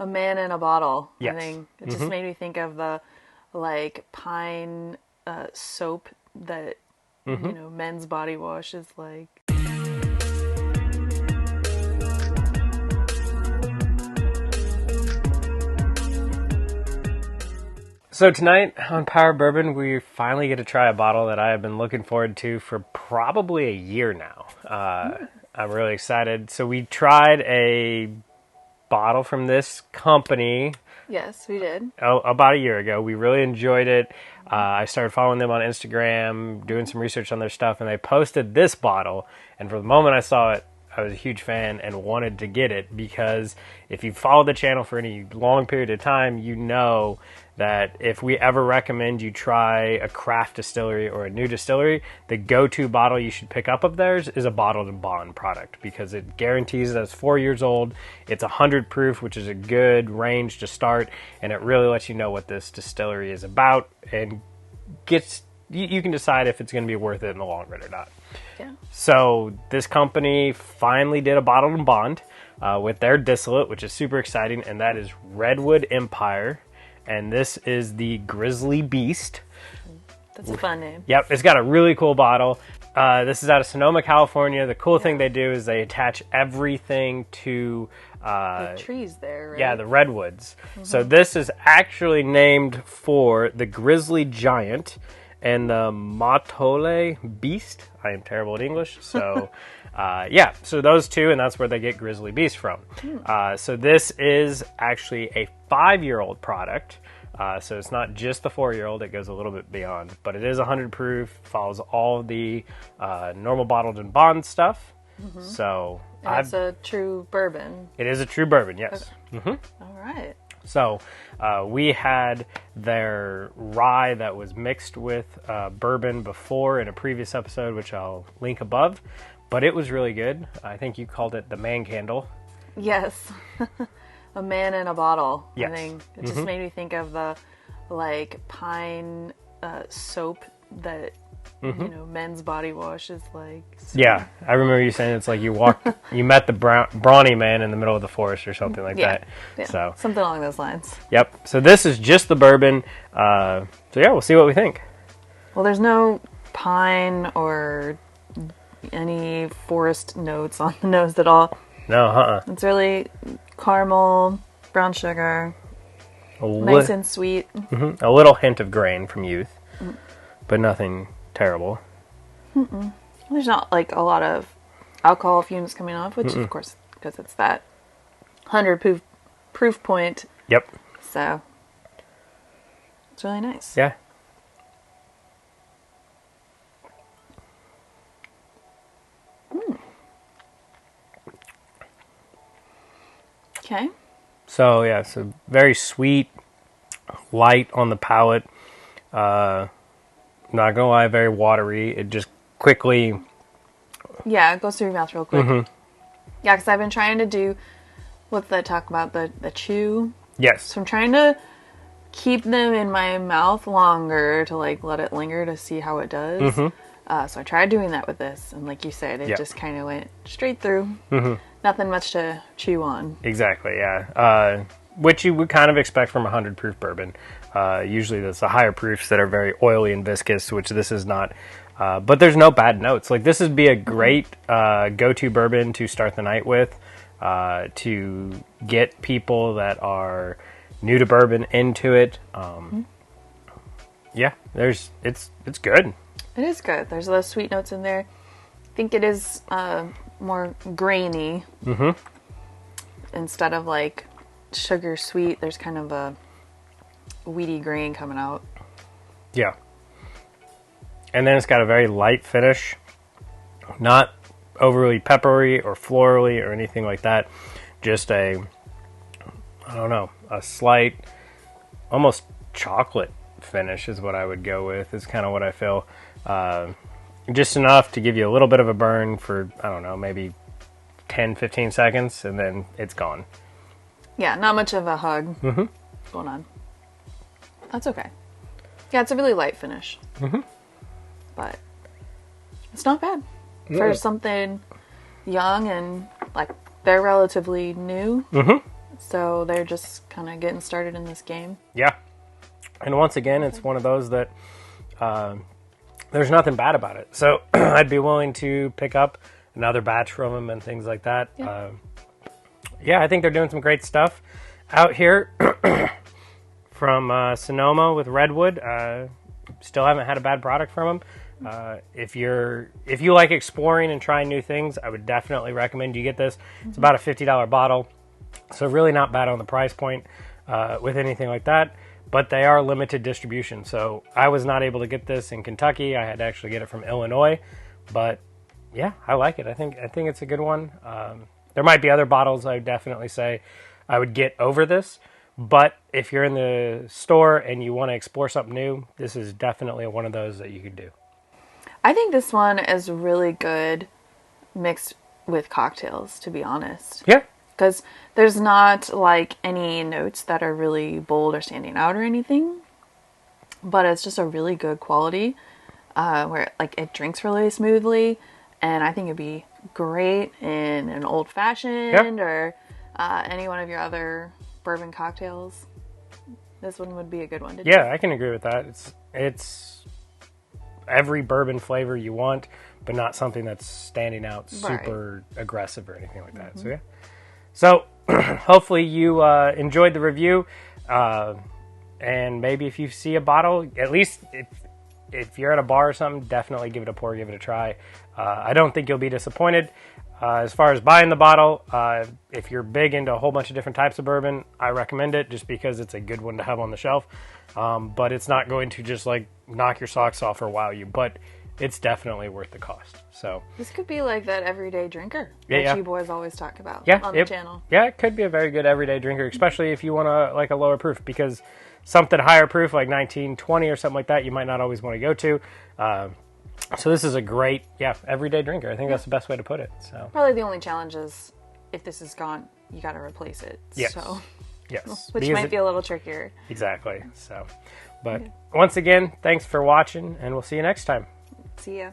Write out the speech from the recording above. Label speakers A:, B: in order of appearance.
A: A man in a bottle.
B: Yes.
A: I think it just made me think of the like pine soap that men's body wash is like.
B: So tonight on Power Bourbon, we finally get to try a bottle that I have been looking forward to for probably a year now. I'm really excited. So we tried a bottle from this company.
A: Yes, we did.
B: About a year ago. We really enjoyed it. I started following them on Instagram, doing some research on their stuff, and they posted this bottle. And from the moment I saw it, I was a huge fan and wanted to get it because if you follow the channel for any long period of time, you know that if we ever recommend you try a craft distillery or a new distillery, the go-to bottle you should pick up of theirs is a bottled and bond product because it guarantees that it's 4 years old, it's 100 proof, which is a good range to start, and it really lets you know what this distillery is about and you can decide if it's going to be worth it in the long run or not.
A: Yeah.
B: So this company finally did a bottled and bond with their distillate, which is super exciting, and that is Redwood Empire. And this is the Grizzly Beast.
A: That's a fun name.
B: Yep, it's got a really cool bottle. This is out of Sonoma, California. The cool thing they do is they attach everything to...
A: the trees there, right?
B: Yeah, the redwoods. So this is actually named for the Grizzly Giant and the Matole Beast. I am terrible at English, so... yeah, so those two, and that's where they get Grizzly Beast from. So this is actually a 5-year-old product. So it's not just the 4-year-old, it goes a little bit beyond. But it is 100 proof, follows all of the normal bottled and bond stuff. So
A: and it's a true bourbon.
B: It is a true bourbon, yes.
A: Okay. All right.
B: So we had their rye that was mixed with bourbon before in a previous episode, which I'll link above. But it was really good. I think you called it the man candle.
A: Yes. A man in a bottle.
B: Yes.
A: I think it just made me think of the like pine soap that men's body wash is like. So.
B: Yeah, I remember you saying it's like you met the brawny man in the middle of the forest or something like that.
A: Yeah,
B: so
A: something along those lines.
B: Yep. So this is just the bourbon. So yeah, we'll see what we think.
A: Well, there's no pine or any forest notes on the nose at all.
B: No,
A: It's really caramel, brown sugar, nice and sweet.
B: A little hint of grain from youth, but nothing terrible.
A: There's not like a lot of alcohol fumes coming off, which of course, because it's that 100 proof point.
B: Yep.
A: So it's really nice.
B: Yeah.
A: Okay.
B: So yeah, so very sweet, light on the palate. Not gonna lie, very watery. It just quickly.
A: Yeah, it goes through your mouth real quick. Yeah, because I've been trying to do what's that talk about the chew.
B: Yes.
A: So I'm trying to keep them in my mouth longer to like let it linger to see how it does. So I tried doing that with this, and like you said, it just kind of went straight through. Nothing much to chew on.
B: Exactly, yeah. Which you would kind of expect from 100 proof bourbon. Usually that's the higher proofs that are very oily and viscous, which this is not. But there's no bad notes. Like this would be a great go-to bourbon to start the night with, to get people that are new to bourbon into it. Yeah, it's good.
A: It is good. There's those sweet notes in there. I think it is more grainy. Instead of like sugar sweet, there's kind of a weedy grain coming out.
B: Yeah. And then it's got a very light finish. Not overly peppery or florally or anything like that. Just a slight, almost chocolate finish is what I would go with. Is kind of what I feel. Just enough to give you a little bit of a burn for, I don't know, maybe 10, 15 seconds, and then it's gone.
A: Yeah, not much of a hug going on. That's okay. Yeah, it's a really light finish. But it's not bad. For something young and, like, they're relatively new. So they're just kind of getting started in this game.
B: Yeah. And once again, it's one of those that there's nothing bad about it. So I'd be willing to pick up another batch from them and things like that. Yeah, I think they're doing some great stuff out here. From Sonoma with Redwood. Still haven't had a bad product from them. If you like exploring and trying new things, I would definitely recommend you get this. It's about a $50 bottle, so really not bad on the price point with anything like that. But they are limited distribution, so I was not able to get this in Kentucky. I had to actually get it from Illinois. But yeah, I like it. I think it's a good one. There might be other bottles I would definitely say I would get over this. But if you're in the store and you want to explore something new, this is definitely one of those that you could do.
A: I think this one is really good mixed with cocktails, to be honest.
B: Yeah.
A: Because there's not like any notes that are really bold or standing out or anything. But it's just a really good quality where like it drinks really smoothly. And I think it'd be great in an old fashioned or any one of your other bourbon cocktails. This one would be a good one to do.
B: Yeah, I can agree with that. It's every bourbon flavor you want, but not something that's standing out super aggressive or anything like that. So yeah. So hopefully you enjoyed the review, and maybe if you see a bottle, at least if you're at a bar or something, definitely give it a pour, give it a try. I don't think you'll be disappointed. As far as buying the bottle, if you're big into a whole bunch of different types of bourbon, I recommend it just because it's a good one to have on the shelf. But it's not going to just like knock your socks off or wow you, but it's definitely worth the cost. So
A: this could be like that everyday drinker that you boys always talk about on the channel. Yeah,
B: it could be a very good everyday drinker, especially if you want like a lower proof, because something higher proof like 1920 or something like that, you might not always want to go to. So this is a great, everyday drinker. I think that's the best way to put it. So
A: probably the only challenge is if this is gone, you got to replace it.
B: Yes.
A: So.
B: Yes.
A: Which might be a little trickier.
B: Exactly. So, but once again, thanks for watching, and we'll see you next time.
A: See ya.